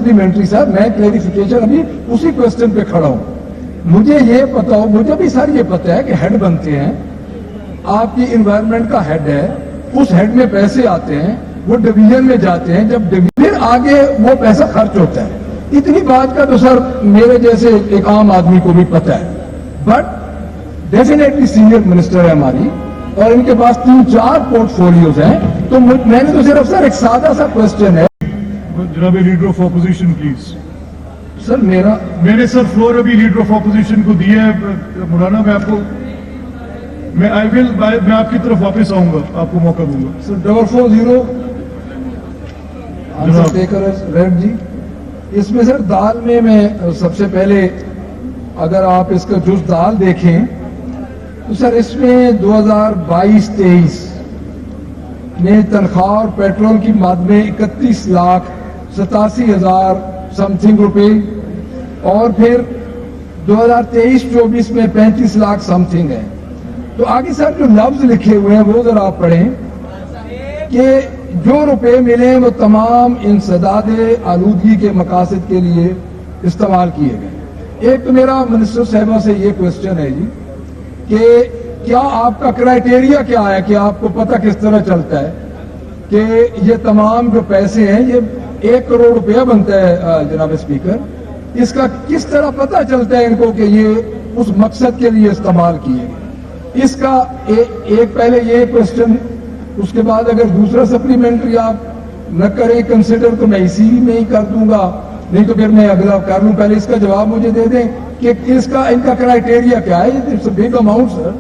Supplementary sir, मैं clarification अभी उसी क्वेश्चन पे खड़ा हूं. मुझे ये पता हो, मुझे भी सर ये पता है कि हेड बनते हैं, आपकी इन्वायरमेंट का हेड है, उस हेड में पैसे आते हैं, वो डिवीजन में जाते हैं, जब डिवीजन आगे वो पैसा खर्च होता है. इतनी बात का तो सर मेरे जैसे एक आम आदमी को भी पता है. बट डेफिनेटली सीनियर मिनिस्टर है हमारी और इनके पास 3-4 पोर्टफोलियोज हैं, तो मैंने तो सिर्फ सर एक सादा सा क्वेश्चन है. जनाब leader of opposition please. Sir मैंने सर फ्लोर अभी लीडर ऑफ ऑपोजिशन को दिया है. मौलाना मैं आपको मैं आपकी तरफ वापस आऊंगा, आपको मौका दूंगा. सर 440 आंसर टेकर रेड जी. इसमें सर दाल में मैं सबसे पहले अगर आप इसका जुज दाल देखें तो सर इसमें 2022-23 में तनख्वाह और पेट्रोल की मद में 31,87,000 समथिंग रुपए और फिर 2023-24 में 35 लाख समथिंग है. तो आगे सर जो लफ्ज लिखे हुए हैं वो जरा आप पढ़ें कि जो रुपए मिले वो तमाम इंसदाद आलूदगी के मकासद के लिए इस्तेमाल किए गए. एक तो मेरा मिनिस्टर साहिबा से ये क्वेश्चन है जी कि क्या आपका क्राइटेरिया क्या है कि आपको पता किस तरह चलता है कि ये तमाम जो पैसे हैं ये 1 करोड़ रुपया बनता है जनाब स्पीकर, इसका किस तरह पता चलता है इनको कि ये उस मकसद के लिए इस्तेमाल किए गए. इसका एक पहले ये क्वेश्चन, उसके बाद अगर दूसरा सप्लीमेंट्री आप न करें कंसिडर तो मैं इसी में ही कर दूंगा, नहीं तो फिर मैं अगला कर लूं. पहले इसका जवाब मुझे दे दें कि इनका क्राइटेरिया क्या है. It's a big amount sir.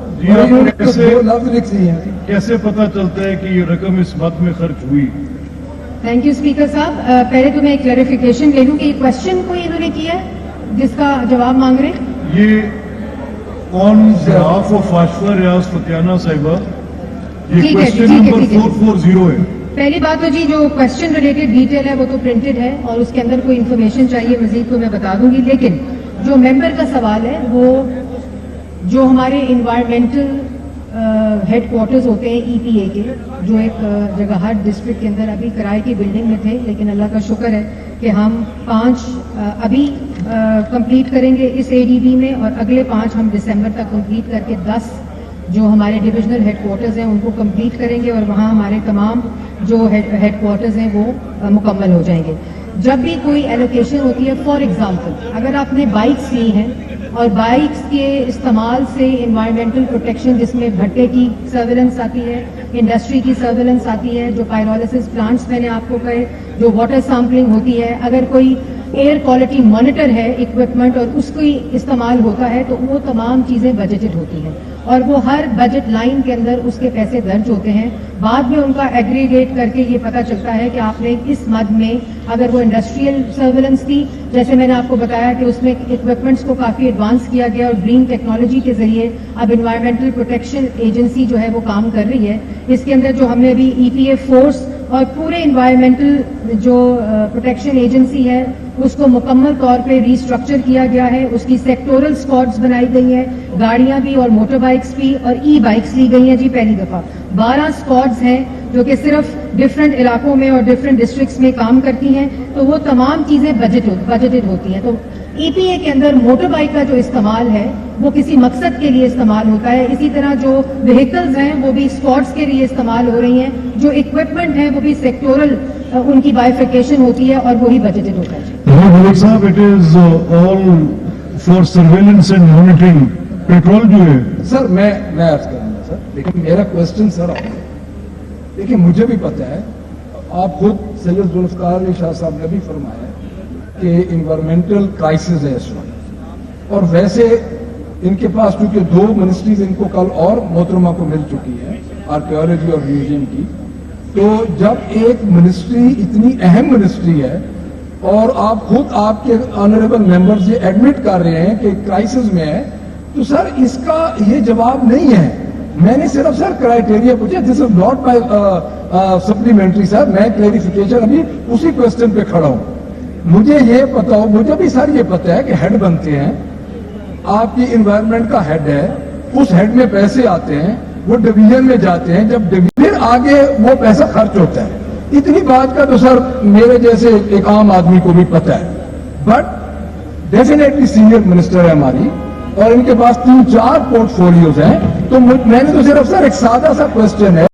कैसे पता चलता है कि ये रकम इस मद में खर्च हुई? थैंक यू स्पीकर साहब. पहले तो मैं एक क्लैरिफिकेशन ले लूं कि क्वेश्चन कोई इन्होंने किया है जिसका जवाब मांग रहे हैं. ये ऑन बिहाफ ऑफ आशफा रियाज फतियाना साहिबा, ये क्वेश्चन नंबर 440 है. पहली बात तो जी जो क्वेश्चन रिलेटेड डिटेल है वो तो प्रिंटेड है और उसके अंदर कोई इन्फॉर्मेशन चाहिए मजीद तो मैं बता दूंगी. लेकिन जो मेंबर का सवाल है वो जो हमारे इन्वायरमेंटल हेडक्वार्टर्स होते हैं EPA के, जो एक जगह हर डिस्ट्रिक्ट के अंदर अभी किराए की बिल्डिंग में थे, लेकिन अल्लाह का शुक्र है कि हम 5 अभी कंप्लीट करेंगे इस ADB में और अगले 5 हम दिसंबर तक कंप्लीट करके 10 जो हमारे डिविजनल हेडक्वार्टर्स हैं उनको कंप्लीट करेंगे और वहाँ हमारे तमाम जो हेडक्वार्टर्स हैं वो मुकम्मल हो जाएंगे. जब भी कोई एलोकेशन होती है, फॉर एग्जांपल अगर आपने बाइक्स ली हैं और बाइक्स के इस्तेमाल से इन्वायरमेंटल प्रोटेक्शन जिसमें भट्टे की सर्वेलेंस आती है, इंडस्ट्री की सर्वेलेंस आती है, जो पायरोलिसिस प्लांट्स मैंने आपको कहे, जो वाटर सैम्पलिंग होती है, अगर कोई एयर क्वालिटी मॉनिटर है इक्विपमेंट और उसको इस्तेमाल होता है तो वो तमाम चीज़ें बजटेड होती हैं और वो हर बजट लाइन के अंदर उसके पैसे दर्ज होते हैं. बाद में उनका एग्रीगेट करके ये पता चलता है कि आपने इस मद में अगर वो इंडस्ट्रियल सर्वेलेंस थी, जैसे मैंने आपको बताया कि उसमें इक्विपमेंट्स को काफ़ी एडवांस किया गया और ग्रीन टेक्नोलॉजी के जरिए अब इन्वायरमेंटल प्रोटेक्शन एजेंसी जो है वो काम कर रही है. इसके अंदर जो हमने अभी EPA फोर्स और पूरे इन्वायरमेंटल जो प्रोटेक्शन एजेंसी है उसको मुकम्मल तौर पे रिस्ट्रक्चर किया गया है. उसकी सेक्टोरल स्क्वाड्स बनाई गई हैं, गाड़ियां भी और मोटर बाइक्स भी और बाइक्स ली गई हैं जी. पहली दफ़ा 12 स्क्वाड्स हैं जो कि सिर्फ डिफरेंट इलाकों में और डिफरेंट डिस्ट्रिक्ट्स में काम करती हैं. तो वो तमाम चीज़ें बजटेड होती हैं. तो EPA के अंदर मोटर बाइक का जो इस्तेमाल है वो किसी मकसद के लिए इस्तेमाल होता है. इसी तरह जो व्हीकल्स हैं वो भी स्क्वाड्स के लिए इस्तेमाल हो रही हैं. जो इक्विपमेंट है वो भी सेक्टोरल उनकी बाइफिकेशन होती है और वही बजटेड होता है. साहब it is all for surveillance and monitoring. Petrol जो है सर मैं अर्ज करूंगा सर, लेकिन मेरा क्वेश्चन सर देखिए मुझे भी पता है, आप खुद सैयद जुल्फकार अली शाह साहब ने भी फरमाया कि इन्वायरमेंटल क्राइसिस है इस वक्त और वैसे इनके पास क्योंकि 2 मिनिस्ट्रीज इनको कल और मोहतरमा को मिल चुकी है, आर्कियोलॉजी और म्यूजियम की. तो जब एक मिनिस्ट्री इतनी अहम मिनिस्ट्री है और आप खुद आपके ऑनरेबल मेंबर्स ये एडमिट कर रहे हैं कि क्राइसिस में है, तो सर इसका ये जवाब नहीं है. मैंने सिर्फ सर क्राइटेरिया पूछा. This is not my supplementary sir. मैं क्लैरिफिकेशन अभी उसी क्वेश्चन पे खड़ा हूं. मुझे ये पता हो, मुझे भी सर ये पता है कि हेड बनते हैं, आपकी इन्वायरमेंट का हेड है, उस हेड में पैसे आते हैं, वो डिवीजन में जाते हैं, जब डिवीजन आगे वो पैसा खर्च होता है. इतनी बात का तो सर इतनी बात का तो सर मेरे जैसे एक आम आदमी को भी पता है, बट डेफिनेटली सीनियर मिनिस्टर है हमारी और इनके पास 3-4 पोर्टफोलियोज हैं, तो मैंने तो सिर्फ सर एक सादा सा क्वेश्चन है।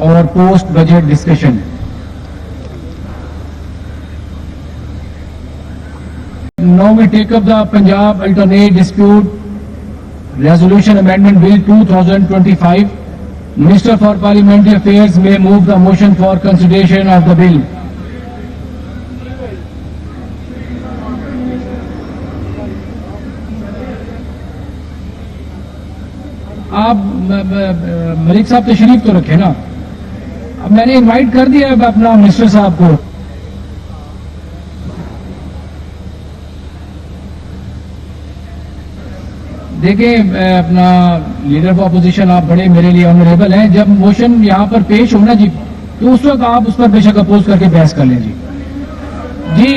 और post budget discussion, now we take up the Punjab Alternate Dispute Resolution Amendment Bill 2025. Minister for Parliamentary Affairs may move the motion for consideration of the bill. आप मलिक साहब तशरीफ तो रखे ना, अब मैंने इनवाइट कर दिया है अपना मिनिस्टर साहब को। देखिए अपना लीडर ऑफ अपोजिशन, आप बड़े मेरे लिए ऑनरेबल हैं, जब मोशन यहाँ पर पेश होना जी तो उस वक्त आप उस पर बेशक अपोज करके बहस कर लें जी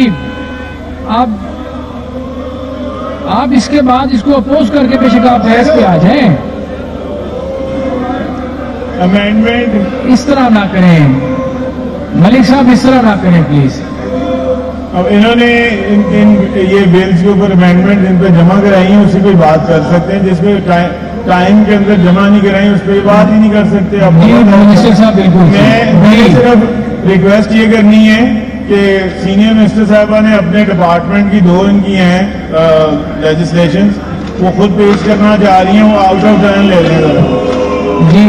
आप इसके बाद इसको अपोज करके बेशक आप बहस पे आ जाएं। अमेंडमेंट इस तरह ना करें मलिक साहब, इस तरह ना करें प्लीज। अब इन्होंने इन ये बिल्स के ऊपर अमेंडमेंट इन पर जमा कराई है, उसी पे बात कर सकते हैं। जिसपे टाइम के अंदर जमा नहीं कराई उस पर बात ही नहीं कर सकते। अब मिनिस्टर साहब बिल्कुल, मैं सिर्फ रिक्वेस्ट ये करनी है कि सीनियर मिनिस्टर साहबा ने अपने डिपार्टमेंट की 2 इनकी हैं लेजिस्लेशन, वो खुद पेश करना चाह रही हैं, वो आउट ऑफ टर्न ले रहे हैं जी।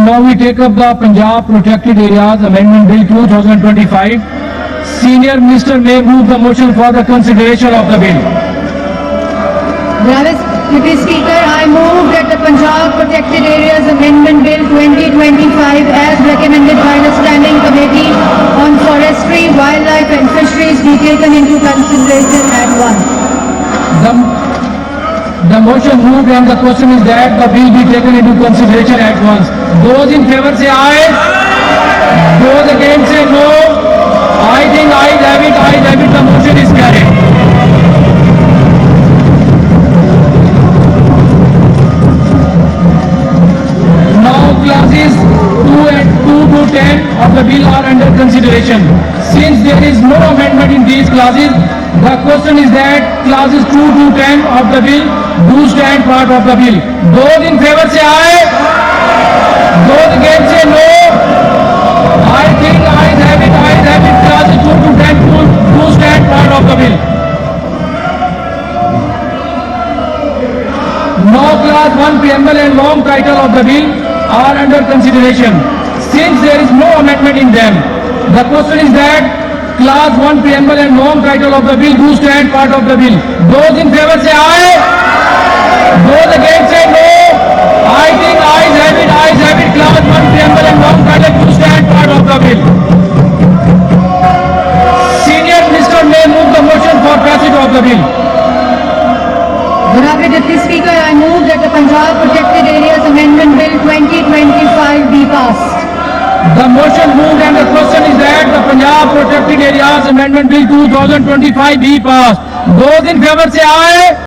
Now we take up the Punjab Protected Areas Amendment Bill 2025. Senior Minister may move the motion for the consideration of the bill. Mr. Speaker, I move that the Punjab Protected Areas Amendment Bill 2025 as recommended by the Standing Committee on Forestry, Wildlife and Fisheries be taken into consideration at once. The motion moved and the question is that the bill be taken into consideration at once. Those in favor say aye. Those against say no. I think ayes have it. The motion is carried. Now clauses 2 to 10 of the bill are under consideration. Since there is no amendment in these clauses, the question is that clauses 2 to 10 of the bill do stand part of the bill. Those in favor say aye. Those against say no. I think ayes have it. Clauses 2 to 10 do stand part of the bill. Now clause 1 preamble and long title of the bill are under consideration. Since there is no amendment in them, the question is that clause 1 preamble and long title of the bill do stand part of the bill. Those in favor say aye. Those against say no. I think ayes have it. Clause 1 preamble and long title do stand part of the bill. Senior Minister may move the motion for passage of the bill. Honorable Deputy Speaker, I move that the Punjab Protected Areas Amendment Bill 2025 be passed. The motion moved and the question is that the Punjab Protected Areas Amendment Bill 2025 be passed. Those in favor say aye.